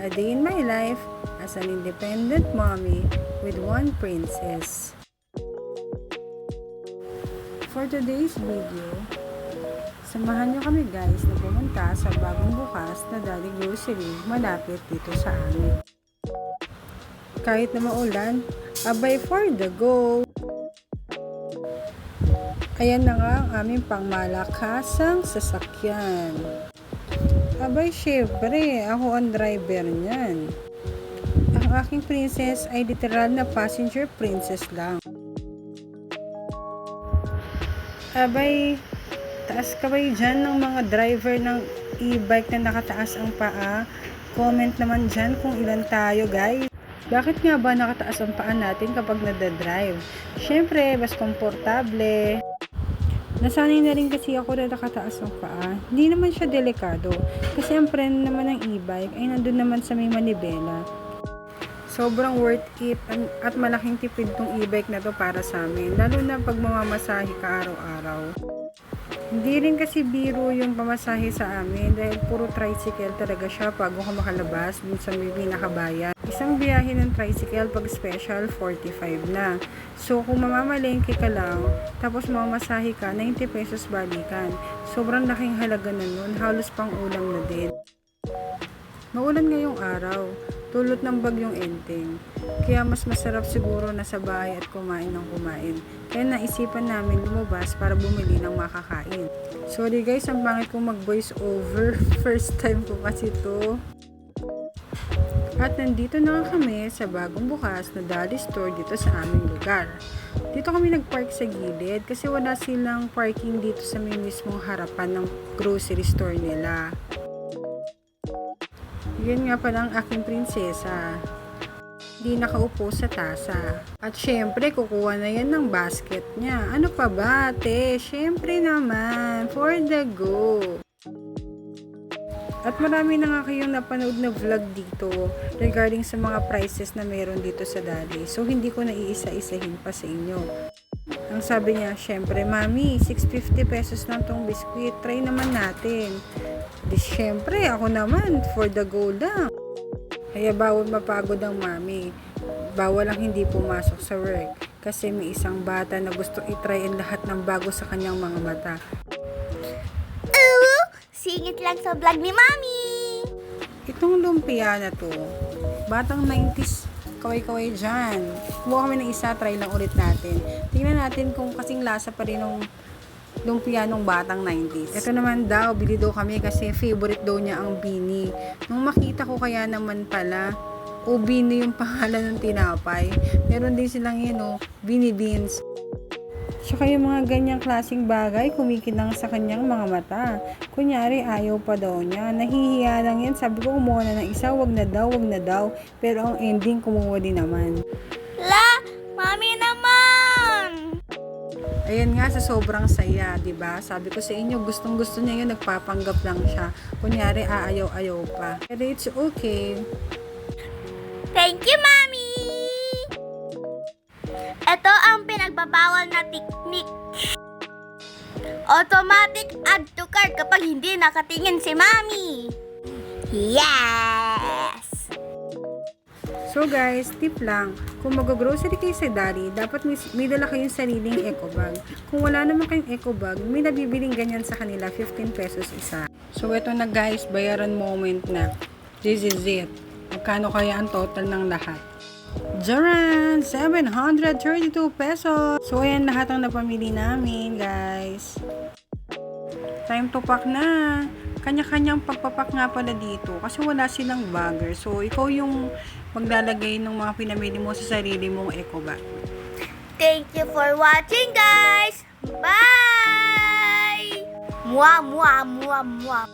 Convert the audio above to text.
A day in my life as an independent mommy with one princess. For today's video, samahan nyo kami guys na pumunta sa bagong bukas na Daddy Grocery malapit dito sa amin. Kahit na maulan, abay for the go! Ayan na nga ang aming pangmalakasang sasakyan. Abay, syempre, ako ang driver niyan. Ang aking princess ay literal na passenger princess lang. Abay, taas kaway dyan ng mga driver ng e-bike na nakataas ang paa. Comment naman dyan kung ilan tayo guys. Bakit nga ba nakataas ang paa natin kapag nadadrive? Syempre, mas komportable. Nasanay na rin kasi ako na nakataas ang paa. Hindi naman siya delikado. Kasi ang preno naman ng e-bike ay nandun naman sa may manibela. Sobrang worth it at malaking tipid tong e-bike na to para sa amin. Lalo na pag mamamasahe ka araw-araw. Hindi rin kasi biro yung pamasahe sa amin dahil puro tricycle talaga siya bago ka makalabas dun sa may pinakabayan. Isang biyahe ng tricycle pag special 45 na. So kung mamamalengke ka lang tapos mamasahe ka 90 pesos balikan. Sobrang laking halaga na nun, halos pang ulam na din. Maulan ngayong araw, tulot ng bagyong Enteng. Kaya mas masarap siguro na sa bahay at kumain ng kumain. Kaya naisipan namin lumabas para bumili ng makakain. Sorry guys, ang pangit kong mag voice over. First time ko kasi to. At nandito na kami sa bagong bukas na Daddy Store dito sa aming lugar. Dito kami nagpark sa gilid kasi wala silang parking dito sa may mismong harapan ng grocery store nila. Yun nga pala ang aking prinsesa. Di nakaupo sa tasa. At syempre, kukuha na yan ng basket niya. Ano pa ba, ate? Syempre naman, for the go. At marami na nga kayong napanood na vlog dito regarding sa mga prices na meron dito sa Daddy. So, hindi ko na iisa-isahin pa sa inyo. Ang sabi niya, syempre, mami, 650 pesos lang tong biskuit. Try naman natin. Di syempre, ako naman, for the go lang. Kaya bawal mapagod ang mami. Bawal lang hindi pumasok sa work. Kasi may isang bata na gusto itry ang lahat ng bago sa kanyang mga mata. Singit lang sa vlog ni Mami. Itong lumpia na to, batang 90s, kaway-kaway dyan. Kumuha kami ng isa, try lang ulit natin. Tingnan natin kung kasing lasa pa rin ng lumpia nung batang 90s. Ito naman daw, bili daw kami kasi favorite daw niya ang Bini. Nung makita ko kaya naman pala, Bini yung pangalan ng tinapay. Meron din silang yun, Bini Beans. Tsaka yung mga ganyang klaseng bagay, kumikinang sa kanyang mga mata. Kunyari, ayaw pa daw niya. Nahihiya lang yan. Sabi ko, kumuha na ng isa, wag na daw. Pero ang ending, kumuha din naman. La, Mami naman! Ayan nga, sa sobrang saya, diba? Sabi ko sa inyo, gustong-gusto niya yun, nagpapanggap lang siya. Kunyari, aayaw-ayaw pa. Pero it's okay. Thank you, Mami! Ito ang pinagbabawal na teknik. Automatic add to cart kapag hindi nakatingin si Mami. Yes! So guys, tip lang, kung mag-grocery kayo sa Daddy, dapat may dala kayong sariling eco bag. Kung wala naman kayong eco bag, may nabibiling ganyan sa kanila, 15 pesos isa. So ito na guys, bayaran moment na. This is it. Magkano kaya ang total ng lahat? Jaran! 732 pesos! So ayan lahat ang napamili namin guys. Time to pack na. Kanya-kanyang pagpapak nga pala dito kasi wala silang bagger. So, ikaw yung maglalagay ng mga pinamili mo sa sarili mong eco bag. Thank you for watching, guys! Bye! Mwah, mwah, mwah, mwah.